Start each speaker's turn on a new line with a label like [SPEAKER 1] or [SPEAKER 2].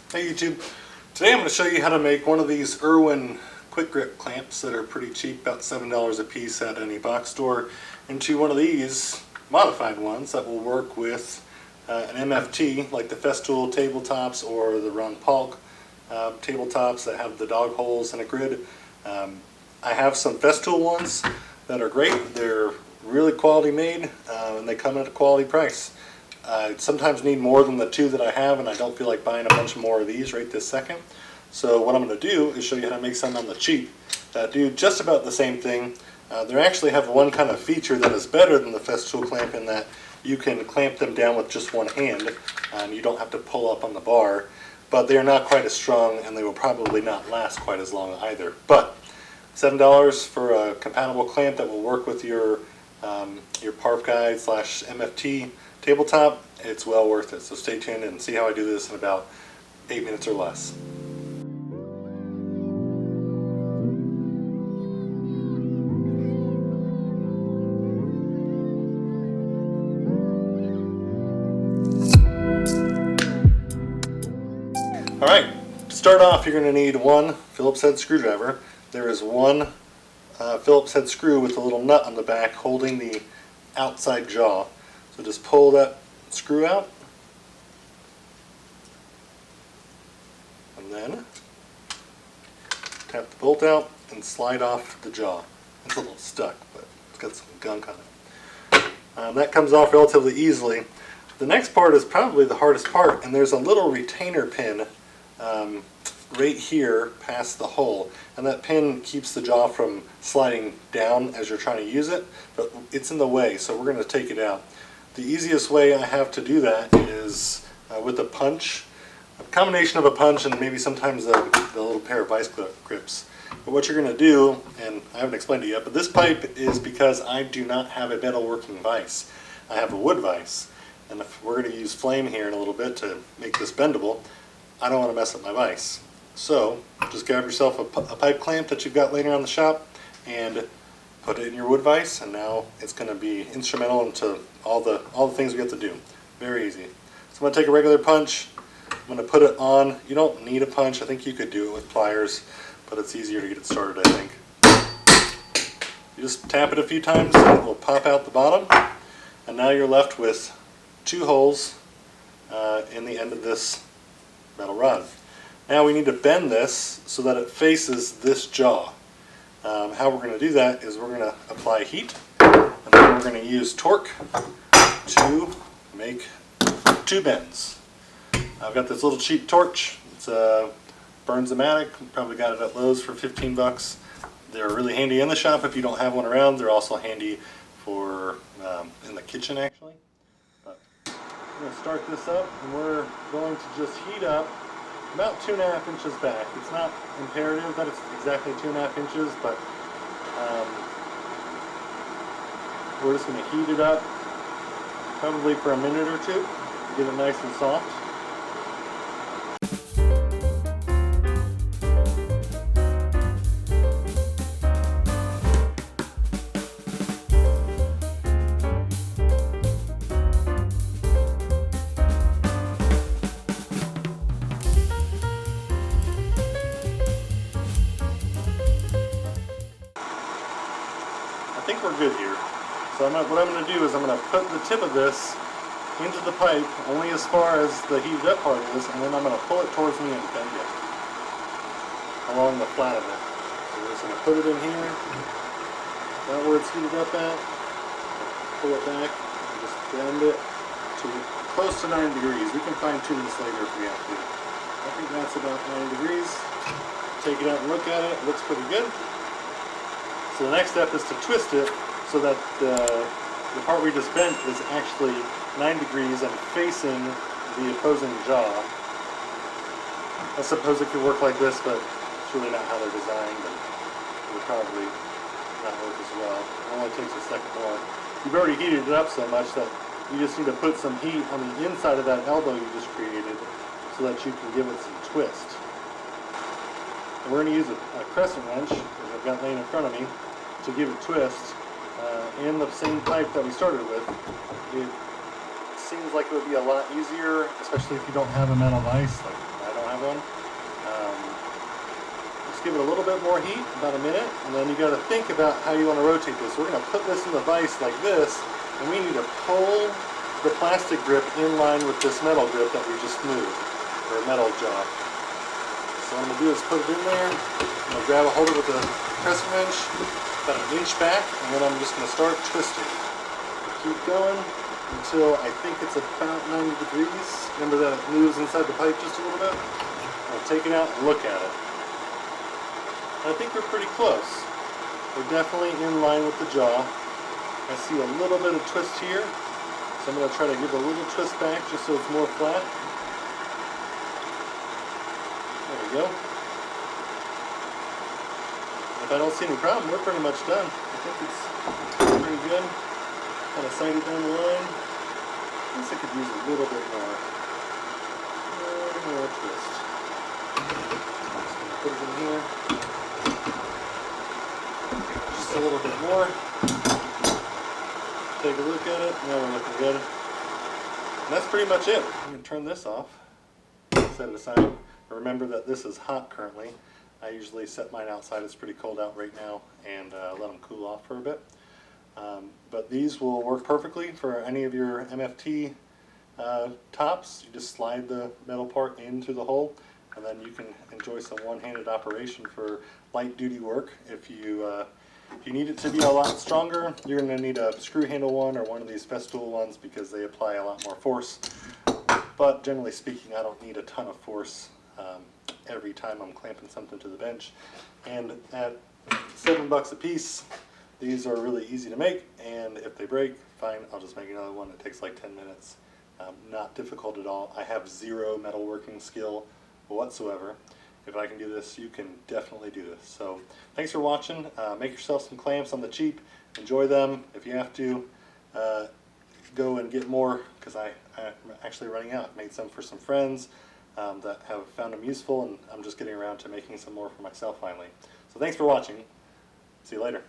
[SPEAKER 1] Hey YouTube, today I'm going to show you how to make one of these Irwin quick grip clamps that are pretty cheap, about $7 a piece at any box store, into one of these modified ones that will work with an MFT like the Festool tabletops or the Paulk tabletops that have the dog holes and a grid. I have some Festool ones that are great. They're really quality made and they come at a quality price. I sometimes need more than the two that I have, and I don't feel like buying a bunch more of these right this second. So what I'm going to do is show you how to make some on the cheap that do just about the same thing. They actually have one kind of feature that is better than the Festool clamp in that you can clamp them down with just one hand and you don't have to pull up on the bar, but they're not quite as strong and they will probably not last quite as long either. But $7 for a compatible clamp that will work with your Paulk guide / MFT tabletop, it's well worth it. So stay tuned and see how I do this in about 8 minutes or less. Alright, to start off you're going to need one Phillips head screwdriver. There is one Phillips head screw with a little nut on the back holding the outside jaw. So just pull that screw out, and then tap the bolt out and slide off the jaw. It's a little stuck, but it's got some gunk on it. That comes off relatively easily. The next part is probably the hardest part, and there's a little retainer pin right here past the hole, and that pin keeps the jaw from sliding down as you're trying to use it, but it's in the way, so we're going to take it out. The easiest way I have to do that is with a punch, a combination of a punch and maybe sometimes the little pair of vice grips. But what you're going to do, and I haven't explained it yet, but this pipe is because I do not have a metalworking vise. I have a wood vise, and if we're going to use flame here in a little bit to make this bendable, I don't want to mess up my vise. So just grab yourself a pipe clamp that you've got laying around the shop and put it in your wood vise, and now it's going to be instrumental into all the things we have to do. Very easy. So I'm going to take a regular punch. I'm going to put it on. You don't need a punch. I think you could do it with pliers, but it's easier to get it started, I think. You just tap it a few times and it will pop out the bottom, and now you're left with two holes in the end of this metal rod. Now we need to bend this so that it faces this jaw. How we're going to do that is we're going to apply heat, and then we're going to use torque to make two bends. I've got this little cheap torch. It's a Burns-O-Matic. Probably got it at Lowe's for 15 bucks. They're really handy in the shop if you don't have one around. They're also handy for in the kitchen actually. But I'm going to start this up, and we're going to just heat up about 2.5 inches back. It's not imperative that it's exactly 2.5 inches, but we're just going to heat it up probably for a minute or two to get it nice and soft. I think we're good here. So what I'm going to do is I'm going to put the tip of this into the pipe only as far as the heated up part is, and then I'm going to pull it towards me and bend it along the flat of it. So we're just going to put it in here, right where it's heated up at, pull it back, and just bend it to close to 90 degrees. We can fine tune this later if we have to. I think that's about 90 degrees. Take it out and look at it. It looks pretty good. So the next step is to twist it so that the part we just bent is actually 9 degrees and facing the opposing jaw. I suppose it could work like this, but it's really not how they're designed, and it would probably not work as well. It only takes a second more. You've already heated it up so much that you just need to put some heat on the inside of that elbow you just created so that you can give it some twist. And we're going to use a crescent wrench, which I've got laying in front of me, to give it twist in the same pipe that we started with. It seems like it would be a lot easier, especially if you don't have a metal vise. Like I don't have one. Just give it a little bit more heat, about a minute, and then you got to think about how you want to rotate this. We're going to put this in the vise like this, and we need to pull the plastic grip in line with this metal grip that we just moved, or metal jaw. So what I'm going to do is put it in there. I'm going to hold it with a pressing wrench about an inch back, and then I'm just going to start twisting. Keep going until I think it's about 90 degrees. Remember that it moves inside the pipe just a little bit? I'll take it out and look at it. I think we're pretty close. We're definitely in line with the jaw. I see a little bit of twist here, so I'm going to try to give a little twist back just so it's more flat. There we go. If I don't see any problem, we're pretty much done. I think it's pretty good. Kind of sight it down the line. I guess I could use a little bit more. More twist. Just going to put it in here. Just a little bit more. Take a look at it. Now we're looking good. And that's pretty much it. I'm going to turn this off. Set it aside. Remember that this is hot currently. I usually set mine outside. It's pretty cold out right now, and let them cool off for a bit. But these will work perfectly for any of your MFT tops. You just slide the metal part into the hole, and then you can enjoy some one-handed operation for light-duty work. If you need it to be a lot stronger, you're going to need a screw handle one or one of these Festool ones because they apply a lot more force. But generally speaking, I don't need a ton of force every time I'm clamping something to the bench. And at $7 a piece, these are really easy to make, and if they break, fine, I'll just make another one. It takes like 10 minutes. Not difficult at all. I have zero metalworking skill whatsoever. If I can do this, you can definitely do this. So thanks for watching. Make yourself some clamps on the cheap. Enjoy them. If you have to, go and get more, because I'm actually running out. I've made some for some friends that have found them useful, and I'm just getting around to making some more for myself finally. So thanks for watching. See you later.